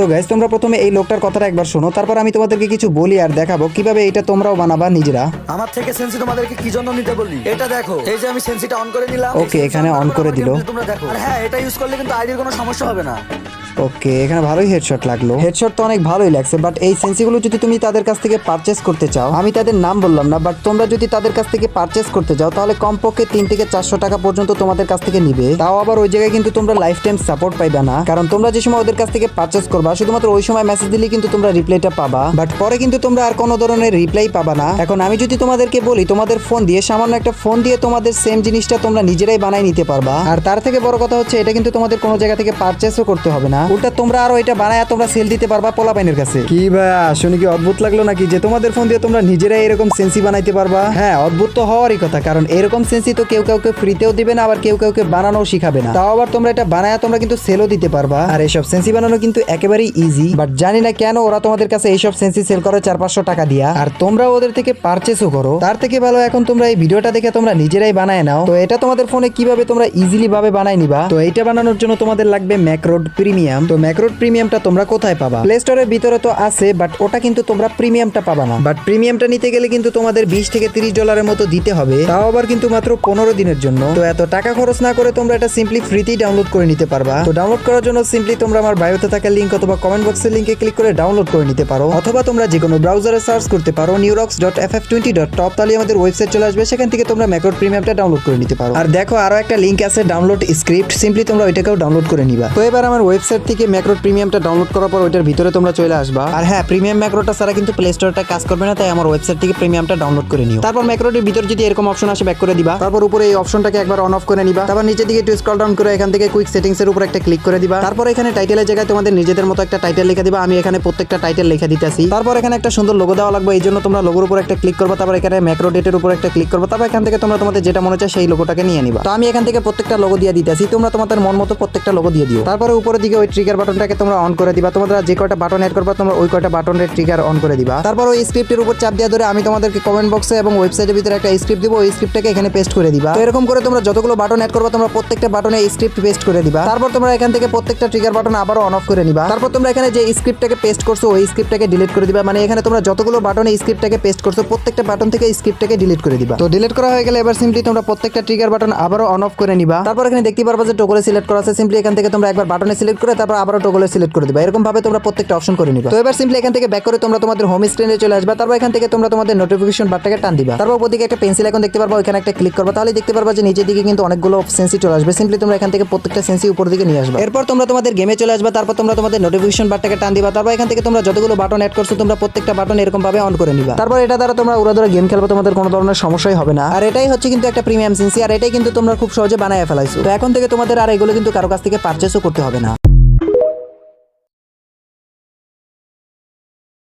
তো গাইস তোমরা প্রথমে এই লোকটার কথাটা একবার শোনো, তারপর আমি তোমাদেরকে কিছু বলি আর দেখাবো কিভাবে এটা তোমরাও বানাবা নিজেরা। আমার থেকে সেন্সি তোমাদেরকে কি জন্য নিতে বললি? এটা দেখো, এই যে আমি সেন্সিটা অন করে নিলাম। ওকে, এখানে অন করে দিল। তোমরা দেখো, আর হ্যাঁ, এটা ইউজ করলে কিন্তু আইডির কোনো সমস্যা হবে না। ওকে, এখানে ভালোই হেডশট লাগলো। হেডশট তো অনেক ভালোই লাগছে, বাট এই সেন্সিগুলো যদি তুমি তাদের কাছ থেকে পারচেস করতে চাও, আমি তাদের নাম বললাম না, বাট তোমরা যদি তাদের কাছ থেকে পারচেস করতে চাও তাহলে কমপক্ষে 3 থেকে 400 টাকা পর্যন্ত তোমাদের কাছ থেকে নিবে। তাও আবার ওই জায়গায় কিন্তু তোমরা লাইফ টাইম সাপোর্ট পাইবা না, কারণ তোমরা যে সময় ওদের কাছ থেকে পারচেস করবা শুধুমাত্র ওই সময় মেসেজ দিলে কিন্তু তোমরা রিপ্লাইটা পাবা, বাট পরে কিন্তু তোমরা আর কোনো ধরনের রিপ্লাই পাবা না। এখন আমি যদি তোমাদেরকে বলি তোমাদের ফোন দিয়ে, সামান্য একটা ফোন দিয়ে তোমাদের সেম জিনিসটা তোমরা নিজেরাই বানাই নিতে পারবা। আর তার থেকে বড় কথা হচ্ছে এটা কিন্তু তোমাদের কোনো জায়গা থেকে পারচেসও করতে হবে না, উল্টা তোমরা আরো এটা বানায় তোমরা সেল দিতে পারবা পোলাপাইনের কাছে। কি ভাই, শুনে কি অদ্ভুত লাগলো নাকি যে তোমাদের ফোন দিয়ে তোমরা নিজেরাই এরকম সেন্সি বানাইতে পারবা? হ্যাঁ, অদ্ভুত তো হওয়ারই কথা, কারণ এরকম সেন্সি তো কেউ কাউকে ফ্রিতেও দিবে না, আবার কেউ কাউকে বানানোও শিখাবে না। তাও আবার তোমরা এটা বানায় তোমরা কিন্তু সেলও দিতে পারবা। আর এইসব সেন্সি বানানো কিন্তু একেবারেই ইজি, বাট জানি না কেন ওরা তোমাদের কাছে এইসব সেন্সি সেল করে 400-500 টাকা দিয়া, আর তোমরা ওদের থেকে পারচেসও করো। তার থেকে ভালো এখন তোমরা এই ভিডিওটা দেখে তোমরা নিজেরাই বানায় নাও। তো এটা তোমাদের ফোনে কিভাবে তোমরা ইজিলি ভাবে বানাই নিবা, তো এইটা বানানোর জন্য তোমাদের লাগবে ম্যাকরোড প্রিমিয়াম। তো ম্যাকরোড প্রিমিয়ামটা তোমরা কোথায় পাবা? প্লে স্টোরের ভিতরে তো আছে, বাট ওটা কিন্তু তোমরা প্রিমিয়ামটা পাবা না। বাট প্রিমিয়ামটা নিতে গেলে কিন্তু তোমাদের 20 থেকে 30 ডলারের মতো দিতে হবে, তাও আবার কিন্তু মাত্র 15 দিনের জন্য। তো এত টাকা খরচ না করে তোমরা এটা সিম্পলি ফ্রিতেই ডাউনলোড করে নিতে পারবা। তো ডাউনলোড করার জন্য সিম্পলি তোমরা আমার বায়োতে থাকা লিংক অথবা কমেন্ট বক্সের লিংকে ক্লিক করে ডাউনলোড করে নিতে পারো, অথবা তোমরা যে কোনো ব্রাউজারে সার্চ করতে পারো neurox.ff20.top, তাহলে আমাদের ওয়েবসাইট চলে আসবে, সেখান থেকে তোমরা ম্যাকরোড প্রিমিয়ামটা ডাউনলোড করে নিতে পারো। আর দেখো আরো একটা লিংক আছে ডাউনলোড স্ক্রিপ্ট, সিম্পলি তোমরা ওইটাকেও ডাউনলোড করে নিবা। তো এবার আমার ওয়েবসাইট থেকে ম্যাকরোড প্রিমিয়ামটা ডাউনলোড করার পর ওইটার ভিতরে তোমরা চলে আসবা। আর হ্যাঁ, প্রিমিয়াম ম্যাক্রোটা ছাড়া কিন্তু প্লে স্টোরটা কাজ করবে না, তাই আমার ওয়েবসাইট থেকে প্রিমিয়ামটা ডাউনলোড করে নিও। তারপর ম্যাক্রোটির ভিতর যদি এরকম অপশন আসে ব্যাক করে দিবা, তারপর উপরে এই অপশনটাকে একবার অন অফ করে নিবা, তারপর নিচের দিকে একটু স্ক্রল ডাউন করে এখান থেকে কুইক সেটিংস এর উপর একটা ক্লিক করে দিবা। তারপর এখানে টাইটেলের জায়গায় তোমাদের নিজেদের মতো একটা টাইটেল লিখে দিবা। আমি এখানে প্রত্যেকটা টাইটেল লিখে দিতেছি। তারপর এখানে একটা সুন্দর লোগো দেওয়া লাগবে, এই জন্য তোমরা লোগোর উপর একটা ক্লিক করবা, তারপর এখানে ম্যাক্রো ডেটের উপর একটা ক্লিক করবা, তারপর এখান থেকে তোমরা তোমাদের যেটা মনে চায় সেই লোগোটাকে নিয়ে নিবা। তো আমি এখান থেকে প্রত্যেকটা লোগো দিয়ে দিতেছি, তোমরা তোমাদের মন মতো প্রত্যেকটা লোগো দিয়ে দিও। তারপরে উপরের দিকে ওই ট্রিগার বাটনটাকে তোমরা অন করে দিবা। তোমরা যে কয়টা বাটন অ্যাড করবা তোমরা ওই কয়টা বাটনের ট্রিগার অন করে দিবা। তারপর ওই স্ক্রিপ্টের উপর চাপ দেওয়া ধরে আমি তোমাদেরকে কমেন্ট বক্সে এবং ওয়েবসাইটের ভিতরে একটা স্ক্রিপ্ট দিব, ওই স্ক্রিপ্টটাকে এখানে পেস্ট করে দিবা। তো এরকম করে তোমরা যতগুলো বাটন অ্যাড করবা তোমরা প্রত্যেকটা বাটনে স্ক্রিপ্ট পেস্ট করে দিবা। তারপর তোমরা এখান থেকে প্রত্যেকটা ট্রিগার বাটন আবারও অন অফ করে নিবা। তারপর তোমরা এখানে যে স্ক্রিপ্টটাকে পেস্ট করছো ওই স্ক্রিপ্টটাকে ডিলিট করে দিবা। মানে এখানে তোমরা যতগুলো বাটনে স্ক্রিপ্টটাকে পেস্ট করছো প্রত্যেকটা বাটন থেকে স্ক্রিপ্টটাকে ডিলিট করে দিবা। তো ডিলিট করা হয়ে গেলে এবার সিম্পলি তোমরা প্রত্যেকটা ট্রিগার বাটন আবারও অন অফ করে নিবা। তারপর এখানে দেখতে পারবা যে টগলে সিলেক্ট করা আছে, সিম্পলি এখান থেকে তোমরা একবার বাটনে সিলেক্ট করে তারপর আবারও টগলে সিলেক্ট করে দিবা। এরকম ভাবে তোমরা প্রত্যেকটা অপশন করে নিবা। তো এবার সিম্পলি এখান থেকে ব্যাক করে তোমরা তোমাদের হোম স্ক্রিনে চলে আসবা। তারপর এখান থেকে তোমরা তোমাদের নোটিফিকেশন বারটাকে টান দিবা। তারপর ওদিকে একটা পেন্সিল আইকন দেখতে পারবা, ওখানে একটা ক্লিক করবা, তাহলে দেখতে পারবা যে নিচের দিকে কিন্তু অনেকগুলো সেন্সি চলে আসবে। সিম্পলি তোমরা এখান থেকে প্রত্যেকটা সেন্সি উপর দিকে নিয়ে আসবা। এরপর তোমরা তোমাদের গেমে চলে আসবা। তারপর তোমরা তোমাদের নোটিফিকেশন বারটাকে টান দিবা। তারপর এখান থেকে তোমরা যতগুলো বাটন অ্যাড করছো তোমরা প্রত্যেকটা বাটন এরকম ভাবে অন করে নিবা। তারপর এটা দ্বারা তোমরা উড়াদুরা গেম খেলবে, তোমাদের কোনো ধরনের সমস্যাই হবে না। আর এটাই হচ্ছে কিন্তু একটা প্রিমিয়াম সেন্সি, আর এটাই কিন্তু তোমরা খুব সহজে বানায় ফেলাইছো। তো এখন থেকে তোমাদের আর এগুলো কিন্তু কারো কাছ থেকে পারচেসও করতে হবে না।